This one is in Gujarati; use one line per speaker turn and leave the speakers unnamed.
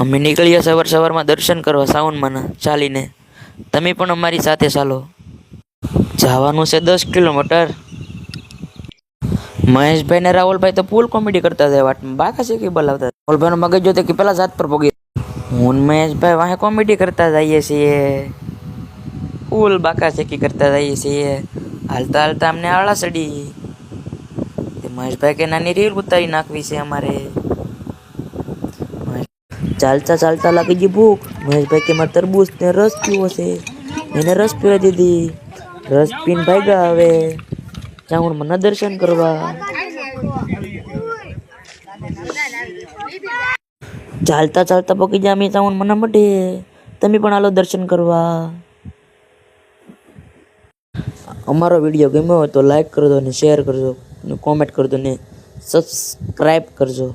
અમે નીકળ્યા સવારમાં દર્શન કરવા સાવનમાંના ચાલીને. તમે પણ અમારી સાથે ચાલો. જવાનું છે 10 કિલોમીટર. મહેશભાઈ ને રાહુલભાઈ તો ફૂલ કોમેડી કરતા હતા વાટમાં, બાકા છે કે બોલાવતા. રાહુલભાઈ નો મગજ જોતે કે પેલા જાત પર પોગી. હું ને મહેશભાઈ વાહે કોમેડી કરતા જઈએ છીએ, ફૂલ બાકા શેકી કરતા જઈએ છીએ. હાલતા હાલતા અમને આળા ચડી. મહેશભાઈ કે નાની રીલ ઉતારી નાખવી છે અમારે. ચાલતા ચાલતા લાગી ગઈ ભૂખ. મહેશભાઈ કે મારે તરબૂચ ને રસ પીવો છે. એને રસ પીવા દીધી. રસ પીને ભાગ્યા હવે ચાવણમાં દર્શન કરવા. ચાલતા ચાલતા પકી જાય અમે ચાવણ મના મઢે. તમે પણ હાલો દર્શન કરવા. અમારો વિડીયો ગમ્યો હોય તો લાઈક કરજો ને શેર કરજો ને કોમેન્ટ કરજો ને સબસ્ક્રાઈબ કરજો.